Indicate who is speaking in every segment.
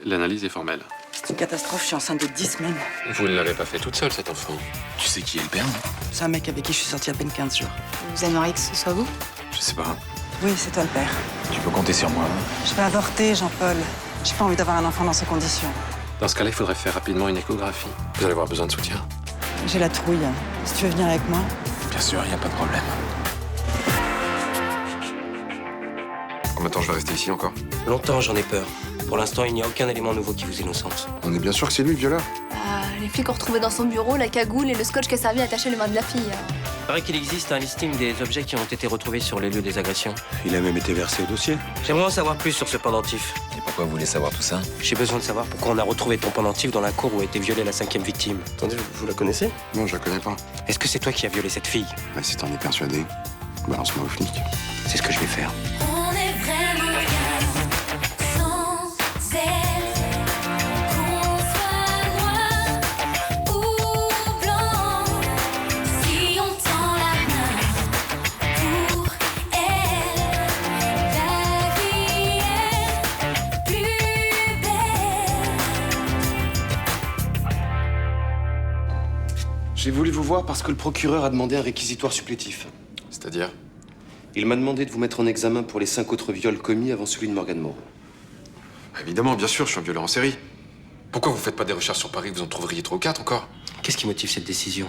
Speaker 1: L'analyse est formelle.
Speaker 2: C'est une catastrophe, je suis enceinte de 10 semaines.
Speaker 1: Vous ne l'avez pas fait toute seule, cet enfant.
Speaker 3: Tu sais qui est le père, non?
Speaker 2: C'est un mec avec qui je suis sortie à peine 15 jours.
Speaker 4: Vous aimeriez que ce soit vous?
Speaker 3: Je sais pas.
Speaker 2: Oui, c'est toi le père.
Speaker 3: Tu peux compter sur moi.
Speaker 2: Je vais avorter, Jean-Paul. J'ai pas envie d'avoir un enfant dans ces conditions.
Speaker 1: Dans ce cas-là, il faudrait faire rapidement une échographie. Vous allez avoir besoin de soutien.
Speaker 2: J'ai la trouille. Si tu veux venir avec moi.
Speaker 3: Bien sûr, y a pas de problème.
Speaker 1: Combien de temps je vais rester ici encore?
Speaker 5: Longtemps, j'en ai peur. Pour l'instant, il n'y a aucun élément nouveau qui vous innocente.
Speaker 6: On est bien sûr que c'est lui le violeur.
Speaker 4: Les flics ont retrouvé dans son bureau la cagoule et le scotch qui a servi à attacher les mains de la fille.
Speaker 5: Il paraît qu'il existe un listing des objets qui ont été retrouvés sur les lieux des agressions.
Speaker 7: Il a même été versé au dossier.
Speaker 5: J'aimerais en savoir plus sur ce pendentif.
Speaker 3: Et pourquoi vous voulez savoir tout ça?
Speaker 5: J'ai besoin de savoir pourquoi on a retrouvé ton pendentif dans la cour où a été violée la 5e victime. Attendez, vous la connaissez?
Speaker 6: Non, je la connais pas.
Speaker 5: Est-ce que c'est toi qui as violé cette fille?
Speaker 6: Mais si t'en es persuadé, balance-moi au flic.
Speaker 5: C'est ce que je vais faire.
Speaker 8: On est vraiment bien sans elle. Qu'on soit noir ou blanc, si on tend la main pour elle, la vie est plus belle.
Speaker 9: J'ai voulu vous voir parce que le procureur a demandé un réquisitoire supplétif.
Speaker 1: C'est-à-dire?
Speaker 9: Il m'a demandé de vous mettre en examen pour les 5 autres viols commis avant celui de Morgan Moreau.
Speaker 1: Évidemment, bien sûr, je suis un violeur en série. Pourquoi vous faites pas des recherches sur Paris? Vous en trouveriez 3 ou 4 encore.
Speaker 5: Qu'est-ce qui motive cette décision?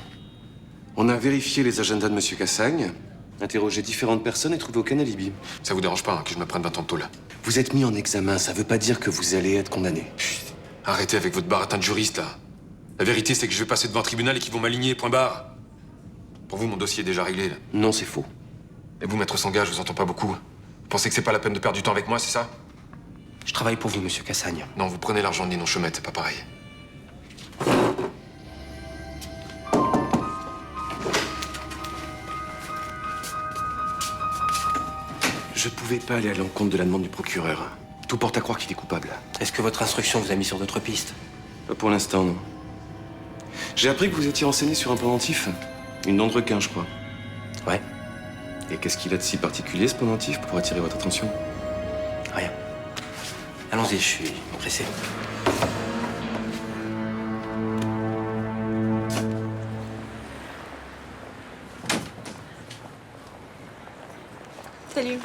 Speaker 9: On a vérifié les agendas de M. Cassagne, interrogé différentes personnes et trouvé aucun alibi.
Speaker 1: Ça vous dérange pas hein, que je me prenne 20 ans de tôle?
Speaker 9: Vous êtes mis en examen, ça veut pas dire que vous allez être condamné.
Speaker 1: Chut, arrêtez avec votre baratin de juriste, là. La vérité, c'est que je vais passer devant un tribunal et qu'ils vont m'aligner, point barre. Pour vous, mon dossier est déjà réglé, là.
Speaker 9: Non, c'est faux.
Speaker 1: Et vous, maître Sangage, je vous entends pas beaucoup. Vous pensez que c'est pas la peine de perdre du temps avec moi, c'est ça?
Speaker 5: Je travaille pour vous, monsieur Cassagne.
Speaker 1: Non, vous prenez l'argent de Ninon Chemette, c'est pas pareil.
Speaker 9: Je pouvais pas aller à l'encontre de la demande du procureur. Tout porte à croire qu'il est coupable.
Speaker 5: Est-ce que votre instruction vous a mis sur d'autres pistes?
Speaker 9: Pas pour l'instant, non. J'ai appris que vous étiez renseigné sur un pendentif. Une dent de requin, je crois.
Speaker 5: Ouais,
Speaker 9: Et qu'est-ce qu'il a de si particulier, ce pendentif, pour attirer votre attention?
Speaker 5: rien. Allons-y, je suis pressé.
Speaker 4: Salut.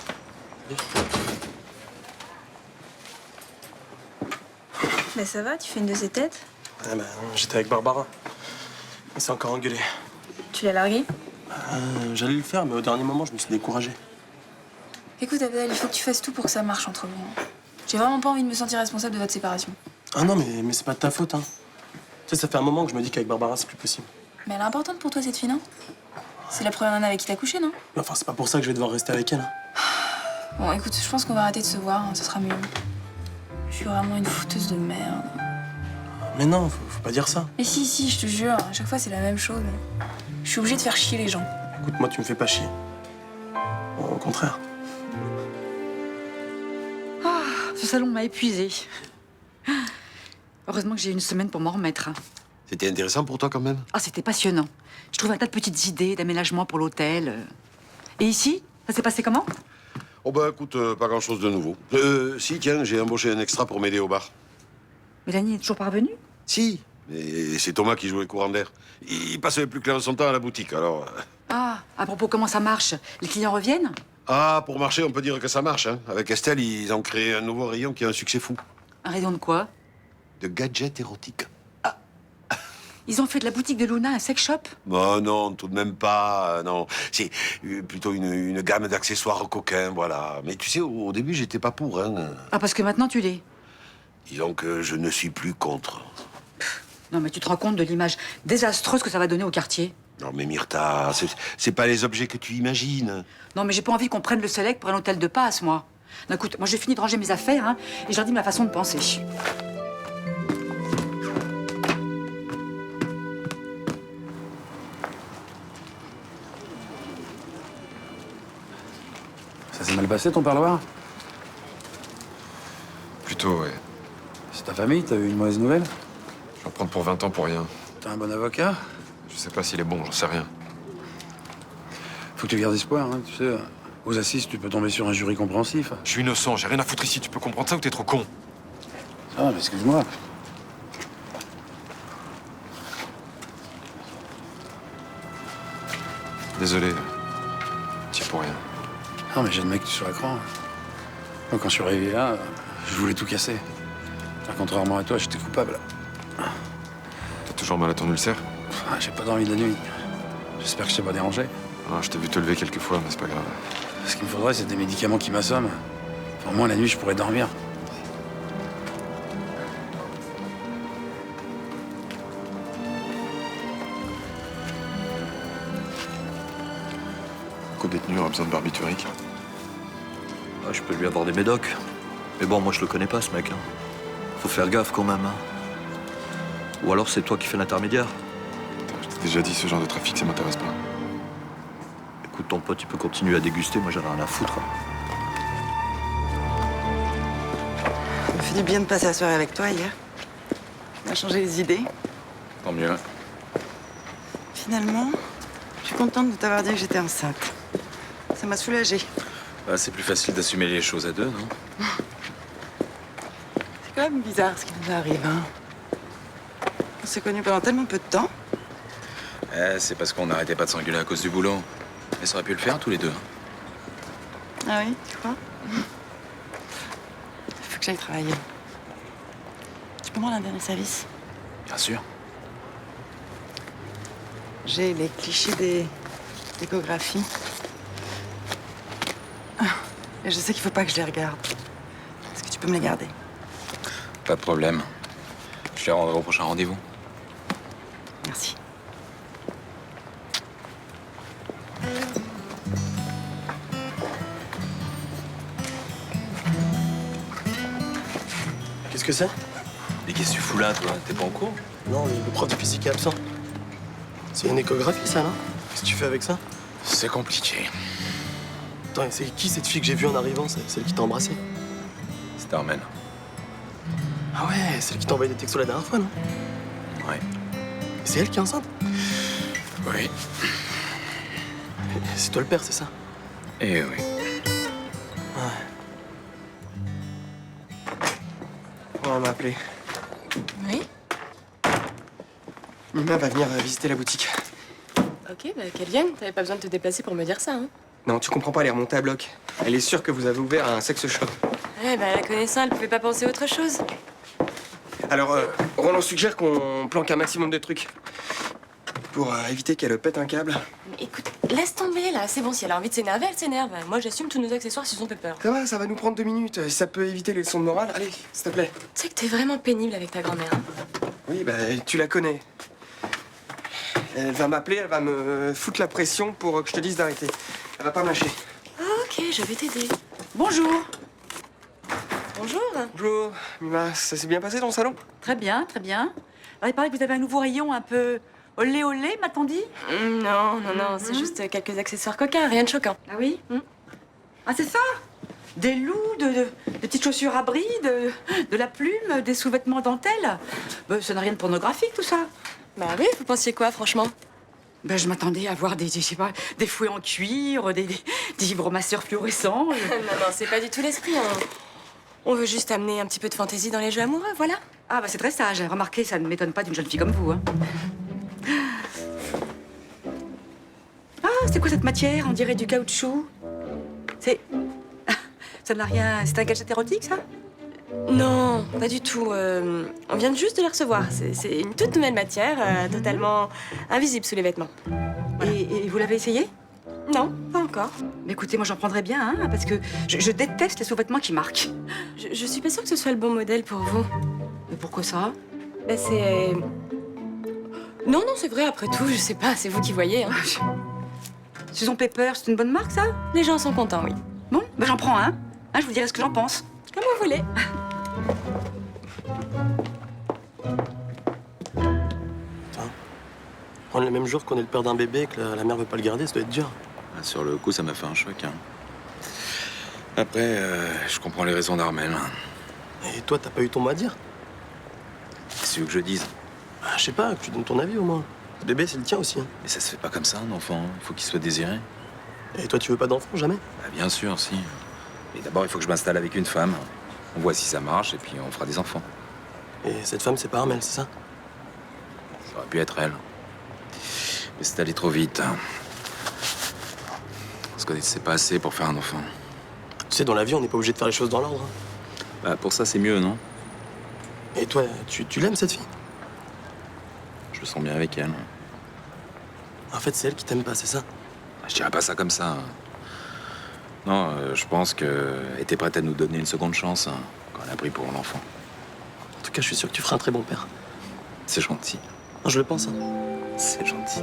Speaker 4: Bah ça va, tu fais une de ces têtes?
Speaker 7: Ah ben, j'étais avec Barbara. On s'est encore engueulé.
Speaker 4: Tu l'as largué?
Speaker 7: J'allais le faire, mais au dernier moment, je me suis découragé.
Speaker 4: Écoute Abdel, il faut que tu fasses tout pour que ça marche entre vous. J'ai vraiment pas envie de me sentir responsable de votre séparation.
Speaker 7: Ah non, mais c'est pas de ta faute, hein. Tu sais, ça fait un moment que je me dis qu'avec Barbara, c'est plus possible.
Speaker 4: Mais elle est importante pour toi cette fille, non? C'est la première nana avec qui t'as couché, non?
Speaker 7: Mais enfin, c'est pas pour ça que je vais devoir rester avec elle. Hein.
Speaker 4: Bon écoute, je pense qu'on va arrêter de se voir, hein, ce sera mieux. Je suis vraiment une fouteuse de merde.
Speaker 7: Mais non, faut pas dire ça.
Speaker 4: Mais si, je te jure, à chaque fois c'est la même chose. Je suis obligée de faire chier les gens.
Speaker 7: Écoute, moi, tu me fais pas chier. Bon, au contraire.
Speaker 2: Ce salon m'a épuisée. Heureusement que j'ai eu une semaine pour m'en remettre.
Speaker 6: C'était intéressant pour toi quand même?
Speaker 2: Ah, c'était passionnant. Je trouve un tas de petites idées d'aménagement pour l'hôtel. Et ici, ça s'est passé comment?
Speaker 6: Oh bah écoute, pas grand-chose de nouveau. Si, tiens, j'ai embauché un extra pour m'aider au bar.
Speaker 2: Mélanie est toujours pas revenue?
Speaker 6: Si, mais c'est Thomas qui jouait courant d'air. Il passait plus clair de son temps à la boutique, alors...
Speaker 2: Ah, à propos, comment ça marche? Les clients reviennent?
Speaker 6: Ah, pour marcher, on peut dire que ça marche, hein. Avec Estelle, ils ont créé un nouveau rayon qui a un succès fou.
Speaker 2: Un rayon de quoi?
Speaker 6: De gadgets érotiques.
Speaker 2: Ils ont fait de la boutique de Luna un sex shop?
Speaker 6: Bon, non, tout de même pas, non. C'est plutôt une gamme d'accessoires coquins, voilà. Mais tu sais, au début, j'étais pas pour, hein.
Speaker 2: Ah, parce que maintenant tu l'es.
Speaker 6: Disons que je ne suis plus contre.
Speaker 2: Non, mais tu te rends compte de l'image désastreuse que ça va donner au quartier?
Speaker 6: Non, mais Myrtha, c'est pas les objets que tu imagines.
Speaker 2: Non, mais j'ai pas envie qu'on prenne le Select pour un hôtel de passe, moi. Non, écoute, moi j'ai fini de ranger mes affaires, hein, et je leur dis ma façon de penser.
Speaker 3: Ça s'est mal passé ton parloir?
Speaker 1: Plutôt, ouais.
Speaker 3: C'est ta famille, t'as eu une mauvaise nouvelle?
Speaker 1: Je vais en prendre pour 20 ans pour rien.
Speaker 3: T'as un bon avocat?
Speaker 1: Je sais pas s'il est bon, j'en sais rien.
Speaker 3: Faut que tu gardes espoir, hein, tu sais. Aux assises, tu peux tomber sur un jury compréhensif.
Speaker 1: Je suis innocent, j'ai rien à foutre ici, tu peux comprendre ça ou t'es trop con?
Speaker 3: Ah, mais excuse-moi.
Speaker 9: Désolé. T'y es pour rien.
Speaker 3: Non, mais j'ai le mec sur l'écran. Moi, quand je suis arrivé là, je voulais tout casser. Contrairement à toi, j'étais coupable.
Speaker 9: T'as toujours mal à ton ulcère?
Speaker 3: Ah, j'ai pas dormi de la nuit. J'espère que je t'ai pas dérangé.
Speaker 9: Ah, je t'ai vu te lever quelques fois, mais c'est pas grave.
Speaker 3: Ce qu'il me faudrait, c'est des médicaments qui m'assomment. Enfin, au moins, la nuit, je pourrais dormir.
Speaker 9: Co-détenu aura besoin de barbiturique.
Speaker 10: Ah, je peux lui avoir des médocs. Mais bon, moi, je le connais pas, ce mec. Hein. Faut faire gaffe, quand même. Hein. Ou alors, c'est toi qui fais l'intermédiaire.
Speaker 9: Je t'ai déjà dit, ce genre de trafic, ça m'intéresse pas.
Speaker 10: Écoute, ton pote, il peut continuer à déguster. Moi, j'en ai rien à foutre.
Speaker 11: Ça me fait du bien de passer la soirée avec toi hier. On a changé les idées.
Speaker 9: Tant mieux.
Speaker 11: Finalement, je suis contente de t'avoir dit que j'étais enceinte. Ça m'a soulagée.
Speaker 3: Bah, c'est plus facile d'assumer les choses à deux, non?
Speaker 11: C'est quand même bizarre ce qui nous arrive, hein. On s'est connus pendant tellement peu de temps.
Speaker 3: C'est parce qu'on n'arrêtait pas de s'engueuler à cause du boulot. Mais ça aurait pu le faire tous les deux.
Speaker 11: Ah oui, tu crois? Faut que j'aille travailler. Tu peux me rendre un dernier service?
Speaker 3: Bien sûr.
Speaker 11: J'ai les clichés des échographies. Et je sais qu'il faut pas que je les regarde. Est-ce que tu peux me les garder?
Speaker 3: Pas de problème. Je les rendrai au prochain rendez-vous.
Speaker 11: Merci.
Speaker 7: Qu'est-ce que c'est?
Speaker 10: Mais qu'est-ce que tu fous là, toi? T'es pas en cours?
Speaker 7: Non, mais le prof de physique est absent. C'est une échographie, ça, non? Qu'est-ce que tu fais avec ça?
Speaker 3: C'est compliqué.
Speaker 7: Attends, c'est qui cette fille que j'ai vue en arrivant? C'est celle qui t'a embrassé?
Speaker 3: C'était Armen.
Speaker 7: Ah ouais, celle qui t'a envoyé des textos la dernière fois, non?
Speaker 3: Ouais.
Speaker 7: Et c'est elle qui est enceinte?
Speaker 3: Oui.
Speaker 7: Et c'est toi le père, c'est ça?
Speaker 3: Eh oui.
Speaker 7: Ouais. On m'a appelé.
Speaker 4: Oui.
Speaker 7: Mima va venir visiter la boutique.
Speaker 12: Ok, bah qu'elle vienne. T'avais pas besoin de te déplacer pour me dire ça, hein.
Speaker 7: Non, tu comprends pas, elle est remontée à bloc. Elle est sûre que vous avez ouvert un sex shop.
Speaker 12: Ouais, bah la connaissant, elle pouvait pas penser à autre chose.
Speaker 7: Alors, Roland suggère qu'on planque un maximum de trucs. Pour éviter qu'elle pète un câble.
Speaker 12: Mais écoute, laisse tomber là, c'est bon, si elle a envie de s'énerver, elle s'énerve. Moi j'assume tous nos accessoires s'ils ont fait peur.
Speaker 7: Ça va nous prendre 2 minutes. Si ça peut éviter les leçons de morale, allez, s'il te plaît.
Speaker 12: Tu sais que t'es vraiment pénible avec ta grand-mère, hein.
Speaker 7: Oui, bah, tu la connais. Elle va m'appeler, elle va me foutre la pression pour que je te dise d'arrêter. Elle va pas me lâcher.
Speaker 12: Ok, je vais t'aider.
Speaker 2: Bonjour.
Speaker 12: Bonjour.
Speaker 7: Bonjour, Mima, ça s'est bien passé ton salon?
Speaker 2: Très bien, très bien. Alors, il paraît que vous avez un nouveau rayon un peu olé olé, m'a-t-on dit?
Speaker 12: Non, c'est juste quelques accessoires coquins, rien de choquant.
Speaker 2: Ah oui? Ah, c'est ça? Des loups, des petites chaussures à bris, de la plume, des sous-vêtements dentelle. Ça n'a rien de pornographique, tout ça.
Speaker 12: Bah oui, vous pensiez quoi, franchement?
Speaker 2: Je m'attendais à voir je sais pas, des fouets en cuir, des vibromasseurs fluorescents.
Speaker 12: Non, c'est pas du tout l'esprit, hein. On veut juste amener un petit peu de fantaisie dans les jeux amoureux, voilà.
Speaker 2: Ah, c'est très sage. Remarquez, ça ne m'étonne pas d'une jeune fille comme vous, hein. Ah, c'est quoi cette matière? On dirait du caoutchouc. C'est... Ça n'a rien... C'est un gadget érotique, ça?
Speaker 12: Non, pas du tout. On vient juste de le recevoir. C'est une toute nouvelle matière, totalement invisible sous les vêtements. Voilà.
Speaker 2: Et vous l'avez essayé?
Speaker 12: Non, pas encore.
Speaker 2: Mais écoutez, moi j'en prendrais bien, hein, parce que je déteste les sous-vêtements qui marquent.
Speaker 12: Je suis pas sûre que ce soit le bon modèle pour vous.
Speaker 2: Mais pourquoi ça?
Speaker 12: Bah c'est... Non, c'est vrai, après tout, je sais pas, c'est vous qui voyez, hein.
Speaker 2: Susan Pepper, c'est une bonne marque, ça?
Speaker 12: Les gens sont contents, oui.
Speaker 2: Bon, j'en prends un. Je vous dirai ce que j'en pense.
Speaker 12: Comme vous voulez.
Speaker 7: Prendre le même jour qu'on est le père d'un bébé et que la mère veut pas le garder, ça doit être dur.
Speaker 3: Sur le coup, ça m'a fait un choc. Hein. Après, je comprends les raisons d'Armel.
Speaker 7: Et toi, t'as pas eu ton mot à dire?
Speaker 3: Qu'est-ce que tu veux que je dise?
Speaker 7: Je sais pas, que tu donnes ton avis au moins. Le bébé, c'est le tien aussi. Hein.
Speaker 3: Mais ça se fait pas comme ça, un enfant. Il faut qu'il soit désiré.
Speaker 7: Et toi, tu veux pas d'enfant, jamais?
Speaker 3: Bien sûr, si. Mais d'abord, il faut que je m'installe avec une femme. On voit si ça marche et puis on fera des enfants.
Speaker 5: Et cette femme, c'est pas Armel, c'est ça?
Speaker 13: Ça aurait pu être elle. Mais c'est allé trop vite. On se connaissait pas assez pour faire un enfant.
Speaker 5: Tu sais, dans la vie, on n'est pas obligé de faire les choses dans l'ordre. Hein.
Speaker 13: Bah, pour ça, c'est mieux, non?
Speaker 5: Et toi, tu l'aimes, cette fille?
Speaker 13: Je me sens bien avec elle.
Speaker 5: En fait, c'est elle qui t'aime pas, c'est ça?
Speaker 13: Je dirais pas ça comme ça. Hein. Non, je pense qu'elle était prête à nous donner une seconde chance hein, quand elle a pris pour l'enfant.
Speaker 5: En tout cas, je suis sûr que tu feras un très bon père.
Speaker 13: C'est gentil.
Speaker 5: Non, je le pense. Hein.
Speaker 13: C'est gentil.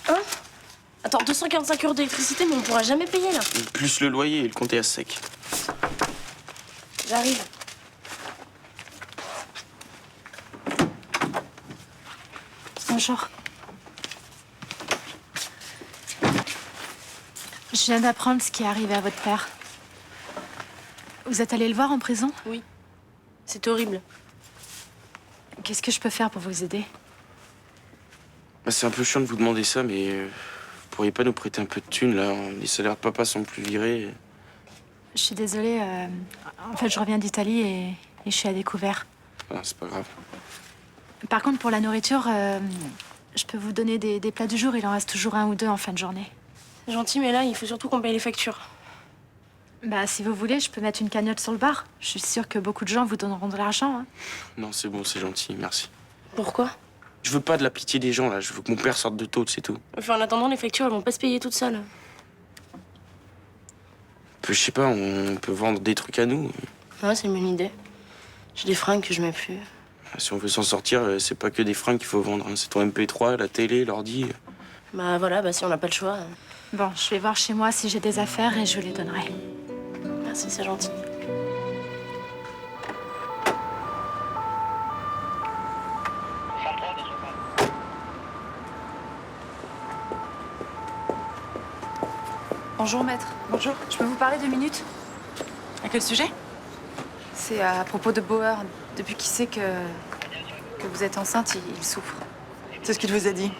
Speaker 12: Hein? Attends, 245 € d'électricité, mais on pourra jamais payer, là.
Speaker 7: Plus le loyer et le compte est à sec.
Speaker 12: J'arrive.
Speaker 14: Bonjour. Je viens d'apprendre ce qui est arrivé à votre père. Vous êtes allé le voir en prison?
Speaker 12: Oui. C'est horrible.
Speaker 14: Qu'est-ce que je peux faire pour vous aider?
Speaker 7: Bah, c'est un peu chiant de vous demander ça, mais vous pourriez pas nous prêter un peu de thunes, là? Les salaires de papa sont plus virés.
Speaker 14: Je suis désolée. En fait, je reviens d'Italie et je suis à découvert.
Speaker 7: Ah, c'est pas grave.
Speaker 14: Par contre, pour la nourriture, je peux vous donner des plats du jour. Il en reste toujours 1 ou 2 en fin de journée.
Speaker 12: C'est gentil, mais là, il faut surtout qu'on paye les factures.
Speaker 14: Bah, si vous voulez, je peux mettre une cagnotte sur le bar. Je suis sûre que beaucoup de gens vous donneront de l'argent. Hein.
Speaker 7: Non, c'est bon, c'est gentil, merci.
Speaker 12: Pourquoi?
Speaker 7: Je veux pas de la pitié des gens, là. Je veux que mon père sorte de tôle, c'est tout.
Speaker 12: Enfin, en attendant, les factures, elles vont pas se payer toutes seules.
Speaker 7: Je sais pas, on peut vendre des trucs à nous.
Speaker 12: Ouais, c'est une bonne idée. J'ai des fringues que je mets plus.
Speaker 7: Si on veut s'en sortir, c'est pas que des fringues qu'il faut vendre. Hein. C'est ton MP3, la télé, l'ordi.
Speaker 12: Bah voilà, bah si on n'a pas le choix.
Speaker 14: Bon, je vais voir chez moi si j'ai des affaires et je vous les donnerai.
Speaker 12: Merci, c'est gentil.
Speaker 2: Bonjour, maître. Bonjour. Je peux vous parler 2 minutes? À quel sujet? C'est à propos de Bauer. Depuis qu'il sait que vous êtes enceinte, il souffre.
Speaker 11: C'est ce qu'il vous a dit?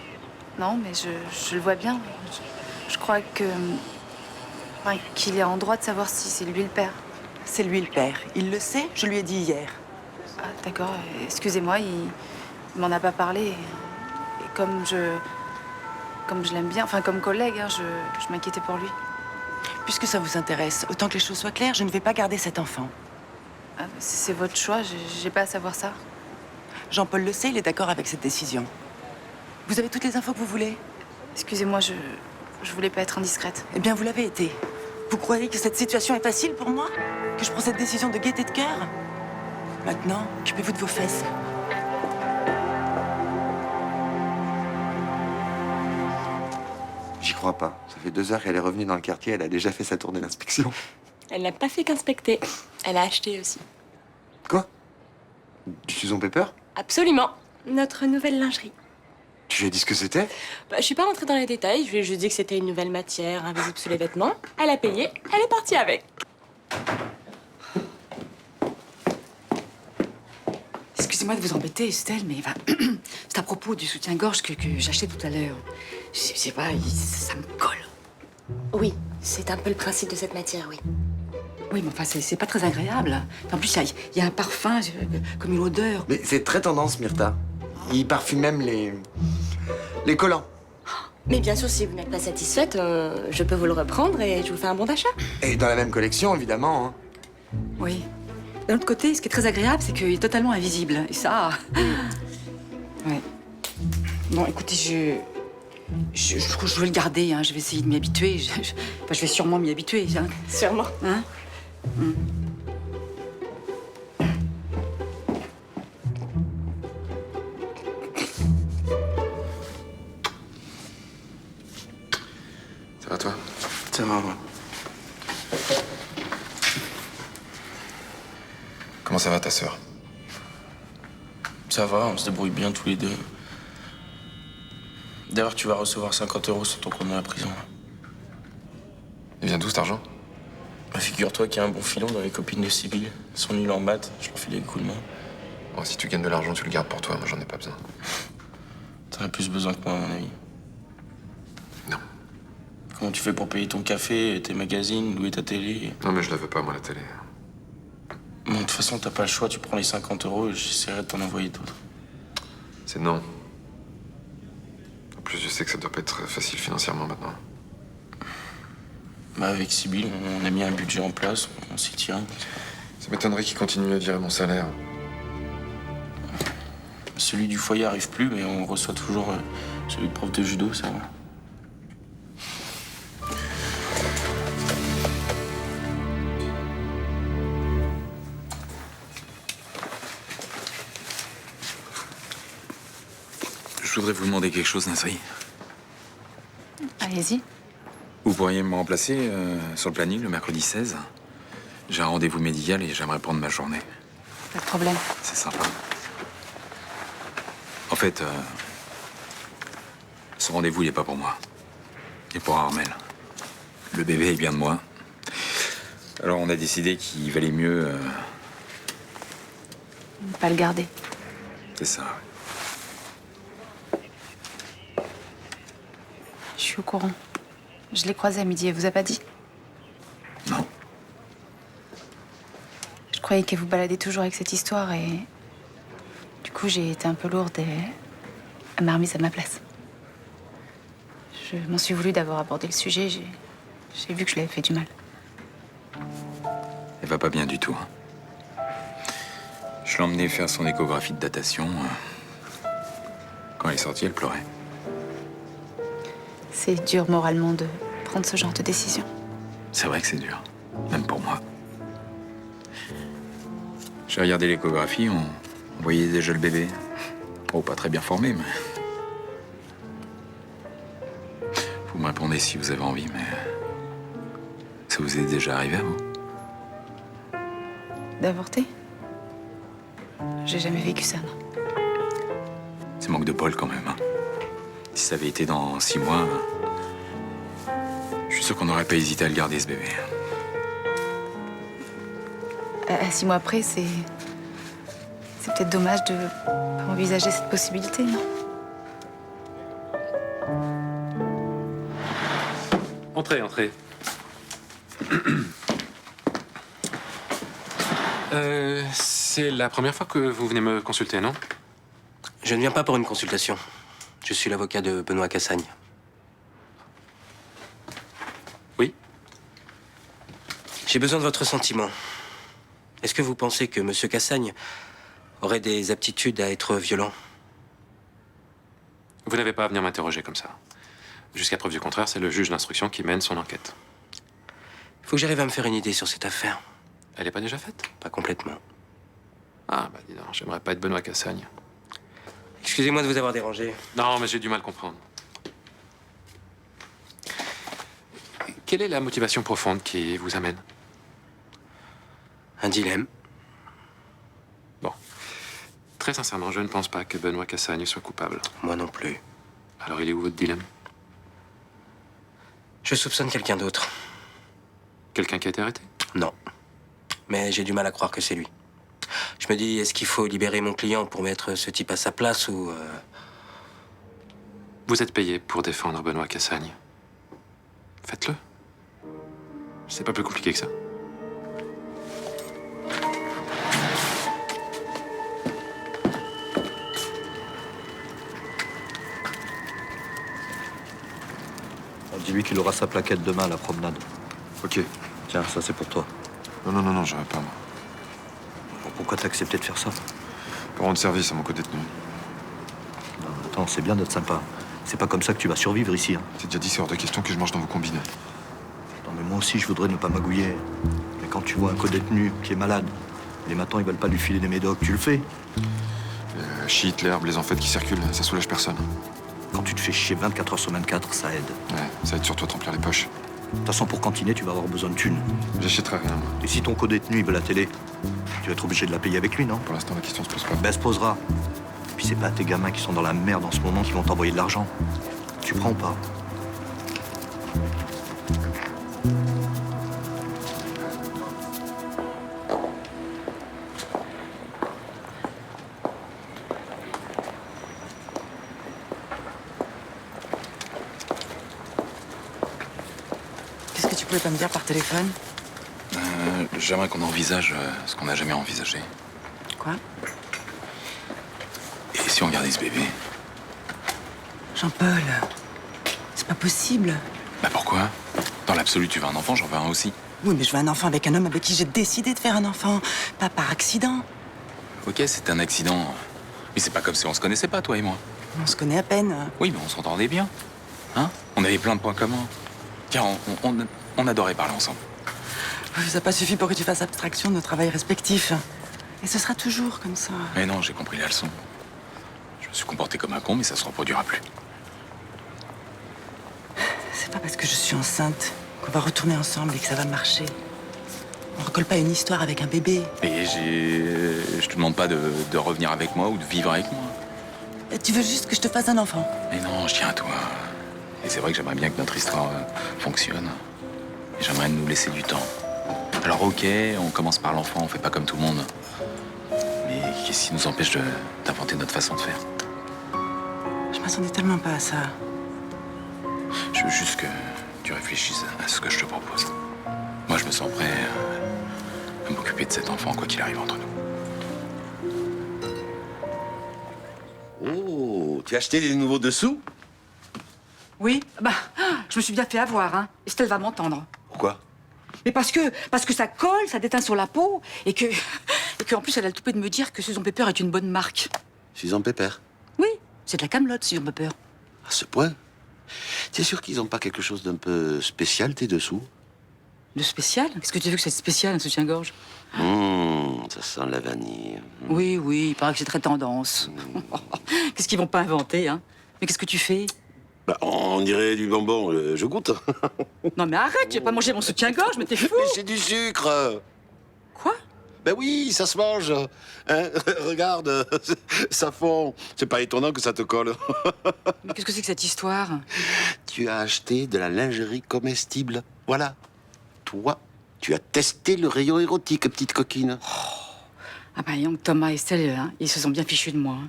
Speaker 2: Non, mais je le vois bien. Je crois que... enfin, qu'il est en droit de savoir si c'est lui le père.
Speaker 11: C'est lui le père. Il le sait, je lui ai dit hier.
Speaker 2: Ah, d'accord. Excusez-moi, il m'en a pas parlé. Et comme je l'aime bien, enfin comme collègue, hein, je m'inquiétais pour lui.
Speaker 11: Puisque ça vous intéresse, autant que les choses soient claires, je ne vais pas garder cet enfant.
Speaker 2: Ah, c'est votre choix, j'ai pas à savoir ça.
Speaker 11: Jean-Paul le sait, il est d'accord avec cette décision. Vous avez toutes les infos que vous voulez?
Speaker 2: Excusez-moi, je voulais pas être indiscrète.
Speaker 11: Eh bien, vous l'avez été. Vous croyez que cette situation est facile pour moi? Que je prends cette décision de gaieté de cœur? Maintenant, occupez-vous de vos fesses.
Speaker 15: J'y crois pas. Ça fait 2 heures qu'elle est revenue dans le quartier, elle a déjà fait sa tournée d'inspection.
Speaker 12: Elle n'a pas fait qu'inspecter. Elle a acheté aussi.
Speaker 15: Quoi? Du Susan Pepper?
Speaker 12: Absolument. Notre nouvelle lingerie.
Speaker 15: Tu lui as dit ce que c'était?
Speaker 12: Bah, je suis pas rentrée dans les détails. Je lui ai juste dit que c'était une nouvelle matière, invisible sous les vêtements. Elle a payé, elle est partie avec.
Speaker 2: Excusez-moi de vous embêter, Estelle, mais c'est à propos du soutien-gorge que j'ai acheté tout à l'heure. Je sais pas, ça me colle.
Speaker 12: Oui, c'est un peu le principe de cette matière, oui.
Speaker 2: Oui, mais enfin, c'est pas très agréable. En plus, il y a un parfum, comme une odeur.
Speaker 15: Mais c'est très tendance, Myrtha. Il parfume même les collants.
Speaker 12: Mais bien sûr, si vous n'êtes pas satisfaite, je peux vous le reprendre et je vous fais un bon d'achat.
Speaker 15: Et dans la même collection, évidemment. Hein.
Speaker 2: Oui. D'un autre côté, ce qui est très agréable, c'est qu'il est totalement invisible. Et ça... Ouais. Bon, écoutez, je vais le garder, hein. Je vais essayer de m'y habituer. Je vais sûrement m'y habituer. Hein.
Speaker 12: Sûrement.
Speaker 2: Hein?
Speaker 1: Ça va, toi?
Speaker 7: Ça va, ouais.
Speaker 1: Comment ça va, ta sœur?
Speaker 7: Ça va, on se débrouille bien tous les deux. D'ailleurs, tu vas recevoir 50 € sur ton compte dans la prison.
Speaker 1: Il vient d'où, cet argent?
Speaker 7: Bah, figure-toi qu'il y a un bon filon dans les copines de Sibylle. Elles sont nulles en maths, je leur file des coups de main.
Speaker 1: Bon, si tu gagnes de l'argent, tu le gardes pour toi. Moi, j'en ai pas besoin.
Speaker 7: T'en as plus besoin que moi, à mon avis.
Speaker 16: Comment tu fais pour payer ton café, tes magazines, louer ta télé?
Speaker 1: Non, mais je la veux pas, moi, la télé.
Speaker 16: Bon, de toute façon, t'as pas le choix, tu prends les 50 € et j'essaierai de t'en envoyer d'autres.
Speaker 1: C'est non. En plus, je sais que ça doit pas être facile financièrement maintenant.
Speaker 16: Bah, avec Sibyl, on a mis un budget en place, on s'y tient.
Speaker 1: Ça m'étonnerait qu'il continue à virer mon salaire.
Speaker 16: Celui du foyer arrive plus, mais on reçoit toujours celui de prof de judo, ça va.
Speaker 13: Je voudrais vous demander quelque chose, Nasri.
Speaker 2: Allez-y.
Speaker 13: Vous pourriez me remplacer sur le planning le mercredi 16. J'ai un rendez-vous médical et j'aimerais prendre ma journée.
Speaker 2: Pas de problème.
Speaker 13: C'est sympa. En fait, ce rendez-vous, il est pas pour moi. Il est pour Armel. Le bébé est bien de moi. Alors on a décidé qu'il valait mieux...
Speaker 2: Ne pas le garder.
Speaker 13: C'est ça, ouais.
Speaker 2: Je suis au courant. Je l'ai croisé à midi, elle vous a pas dit?
Speaker 13: Non.
Speaker 2: Je croyais qu'elle vous baladait toujours avec cette histoire et... Du coup, j'ai été un peu lourde et... Elle m'a remise à ma place. Je m'en suis voulu d'avoir abordé le sujet, j'ai vu que je l'avais fait du mal.
Speaker 13: Elle va pas bien du tout. Hein. Je l'ai emmenée faire son échographie de datation. Quand elle est sortie, elle pleurait.
Speaker 2: C'est dur moralement de prendre ce genre de décision.
Speaker 13: C'est vrai que c'est dur, même pour moi. J'ai regardé l'échographie, on voyait déjà le bébé. Oh, pas très bien formé, mais... Vous me répondez si vous avez envie, mais... Ça vous est déjà arrivé à vous?
Speaker 2: D'avorter? J'ai jamais vécu ça, non.
Speaker 13: C'est manque de bol quand même. Hein. Si ça avait été dans 6 mois, je suis sûr qu'on n'aurait pas hésité à le garder, ce bébé.
Speaker 2: À 6 mois après, c'est peut-être dommage de pas envisager cette possibilité, non?
Speaker 17: Entrez, entrez. C'est la première fois que vous venez me consulter, non?
Speaker 5: Je ne viens pas pour une consultation. Je suis l'avocat de Benoît Cassagne.
Speaker 17: Oui?
Speaker 5: J'ai besoin de votre sentiment. Est-ce que vous pensez que Monsieur Cassagne aurait des aptitudes à être violent?
Speaker 17: Vous n'avez pas à venir m'interroger comme ça. Jusqu'à preuve du contraire, c'est le juge d'instruction qui mène son enquête.
Speaker 5: Il faut que j'arrive à me faire une idée sur cette affaire.
Speaker 17: Elle n'est pas déjà faite?
Speaker 5: Pas complètement.
Speaker 17: Ah, bah dis donc, j'aimerais pas être Benoît Cassagne.
Speaker 5: Excusez-moi de vous avoir dérangé.
Speaker 17: Non, mais j'ai du mal à comprendre. Quelle est la motivation profonde qui vous amène?
Speaker 5: Un dilemme.
Speaker 17: Bon. Très sincèrement, je ne pense pas que Benoît Cassagne soit coupable.
Speaker 5: Moi non plus.
Speaker 17: Alors il est où votre dilemme?
Speaker 5: Je soupçonne quelqu'un d'autre.
Speaker 17: Quelqu'un qui a été arrêté?
Speaker 5: Non. Mais j'ai du mal à croire que c'est lui. Je me dis, est-ce qu'il faut libérer mon client pour mettre ce type à sa place ou...
Speaker 17: Vous êtes payé pour défendre Benoît Cassagne. Faites-le. C'est pas plus compliqué que ça.
Speaker 10: Dis-lui qu'il aura sa plaquette demain à la promenade.
Speaker 1: Ok.
Speaker 10: Tiens, ça c'est pour toi.
Speaker 1: Non, j'aurais pas, moi.
Speaker 10: Bon, pourquoi t'as accepté de faire ça?
Speaker 1: Pour rendre service à mon co-détenu.
Speaker 10: Non, attends, c'est bien d'être sympa. C'est pas comme ça que tu vas survivre ici. Hein.
Speaker 1: T'as déjà dit, c'est hors de question que je mange dans vos combinés.
Speaker 10: Non, mais moi aussi, je voudrais ne pas magouiller. Mais quand tu vois un co-détenu qui est malade, les matins, ils veulent pas lui filer des médocs, tu le fais.
Speaker 1: Le shit, l'herbe, les amphètes qui circulent, ça soulage personne.
Speaker 10: Quand tu te fais chier 24 heures sur 24, ça aide.
Speaker 1: Ouais, ça aide surtout à te remplir les poches.
Speaker 10: De toute façon, pour cantiner, tu vas avoir besoin de thunes.
Speaker 1: J'achèterai rien, moi.
Speaker 10: Et si ton co-détenu, il veut la télé, tu vas être obligé de la payer avec lui, non?
Speaker 1: Pour l'instant, la question se pose pas.
Speaker 10: Ben, elle se posera. Et puis c'est pas tes gamins qui sont dans la merde en ce moment qui vont t'envoyer de l'argent. Tu prends ou pas?
Speaker 11: que tu pouvais pas me dire par téléphone?
Speaker 13: J'aimerais qu'on envisage ce qu'on n'a jamais envisagé.
Speaker 11: Quoi?
Speaker 13: Et si on gardait ce bébé?
Speaker 11: Jean-Paul, c'est pas possible.
Speaker 13: Bah pourquoi? Dans l'absolu, tu veux un enfant, j'en veux un aussi.
Speaker 11: Oui, mais je veux un enfant avec un homme avec qui j'ai décidé de faire un enfant, pas par accident.
Speaker 13: Ok, c'est un accident. Mais c'est pas comme si on se connaissait pas, toi et moi.
Speaker 11: On se connaît à peine.
Speaker 13: Oui, mais on s'entendait bien. Hein? On avait plein de points communs. Tiens, on adorait parler ensemble.
Speaker 11: Ça n'a pas suffi pour que tu fasses abstraction de nos travails respectifs. Et ce sera toujours comme ça.
Speaker 13: Mais non, j'ai compris la leçon. Je me suis comporté comme un con, mais ça se reproduira plus.
Speaker 11: C'est pas parce que je suis enceinte qu'on va retourner ensemble et que ça va marcher. On recolle pas une histoire avec un bébé.
Speaker 13: Et je te demande pas de revenir avec moi ou de vivre avec moi.
Speaker 11: Et tu veux juste que je te fasse un enfant?
Speaker 13: Mais non, je tiens à toi. Et c'est vrai que j'aimerais bien que notre histoire fonctionne. Et j'aimerais nous laisser du temps. Alors ok, on commence par l'enfant, on fait pas comme tout le monde. Mais qu'est-ce qui nous empêche d'inventer notre façon de faire?
Speaker 11: Je m'attendais tellement pas à ça.
Speaker 13: Je veux juste que tu réfléchisses à ce que je te propose. Moi, je me sens prêt à m'occuper de cet enfant, quoi qu'il arrive entre nous.
Speaker 6: Oh, tu as acheté des nouveaux dessous?
Speaker 2: Oui, bah, je me suis bien fait avoir, hein. Estelle va m'entendre.
Speaker 6: Pourquoi?
Speaker 2: Mais parce que ça colle, ça déteint sur la peau, et que en plus, elle a le toupet de me dire que Susan Pepper est une bonne marque.
Speaker 6: Susan Pepper?
Speaker 2: Oui, c'est de la camelote, Susan Pepper.
Speaker 6: À ce point? T'es sûr qu'ils n'ont pas quelque chose d'un peu spécial, tes dessous?
Speaker 2: De spécial? Qu'est-ce que tu veux que c'est spécial, un soutien-gorge?
Speaker 6: Ça sent la vanille.
Speaker 2: Oui, il paraît que c'est très tendance. Qu'est-ce qu'ils vont pas inventer, hein? Mais qu'est-ce que tu fais?
Speaker 6: Bah, on dirait du bonbon, je goûte.
Speaker 2: Non mais arrête, tu vas pas manger mon soutien-gorge, mais t'es fou!
Speaker 6: Mais c'est du sucre!
Speaker 2: Quoi?
Speaker 6: Ben oui, ça se mange. Hein? Regarde, ça fond. C'est pas étonnant que ça te colle.
Speaker 2: Mais qu'est-ce que c'est que cette histoire?
Speaker 6: Tu as acheté de la lingerie comestible. Voilà. Toi, tu as testé le rayon érotique, petite coquine.
Speaker 2: Ah bah, donc Thomas et Estelle, hein, ils se sont bien fichus de moi. Hein.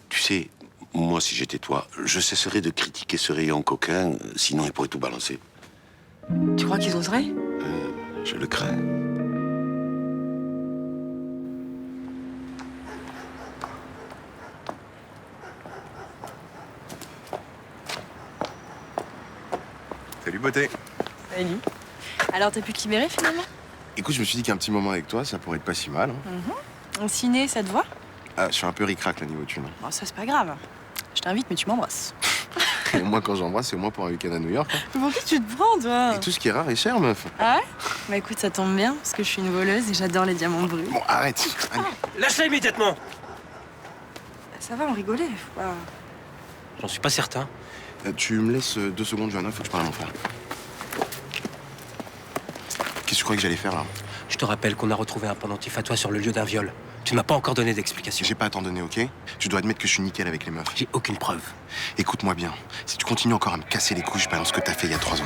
Speaker 6: Tu sais, moi, si j'étais toi, je cesserais de critiquer ce rayon coquin, sinon il pourrait tout balancer.
Speaker 2: Tu crois qu'ils oseraient?
Speaker 6: Je le crains.
Speaker 18: Salut beauté.
Speaker 12: Salut. Alors, t'as pu te libérer finalement?
Speaker 18: Écoute, je me suis dit qu'un petit moment avec toi, ça pourrait être pas si mal. Hein.
Speaker 12: Un ciné, ça te va?
Speaker 18: Ah, je suis un peu ric-rac là niveau thune.
Speaker 12: Bon, ça, c'est pas grave. Je t'invite, mais tu m'embrasses.
Speaker 18: Et moi, quand j'embrasse, c'est au moins pour un week-end à New York. Hein.
Speaker 12: Mais pour qui tu te prends, toi?
Speaker 18: Et tout ce qui est rare est cher, meuf.
Speaker 12: Ah ouais? Bah écoute, ça tombe bien, parce que je suis une voleuse et j'adore les diamants bruts.
Speaker 18: Bon, arrête. Allez.
Speaker 5: Lâche-la immédiatement!
Speaker 12: Ça va, on rigolait. Faut pas...
Speaker 5: J'en suis pas certain.
Speaker 18: Tu me laisses 2 secondes, Johanna, faut que je parle à mon frère. Qu'est-ce que tu croyais que j'allais faire, là?
Speaker 5: Je te rappelle qu'on a retrouvé un pendentif à toi sur le lieu d'un viol. Tu ne m'as pas encore donné d'explication.
Speaker 18: J'ai pas à t'en donner, ok? Tu dois admettre que je suis nickel avec les meufs.
Speaker 5: J'ai aucune preuve.
Speaker 18: Écoute-moi bien. Si tu continues encore à me casser les couilles, je balance ce que t'as fait il y a 3 ans.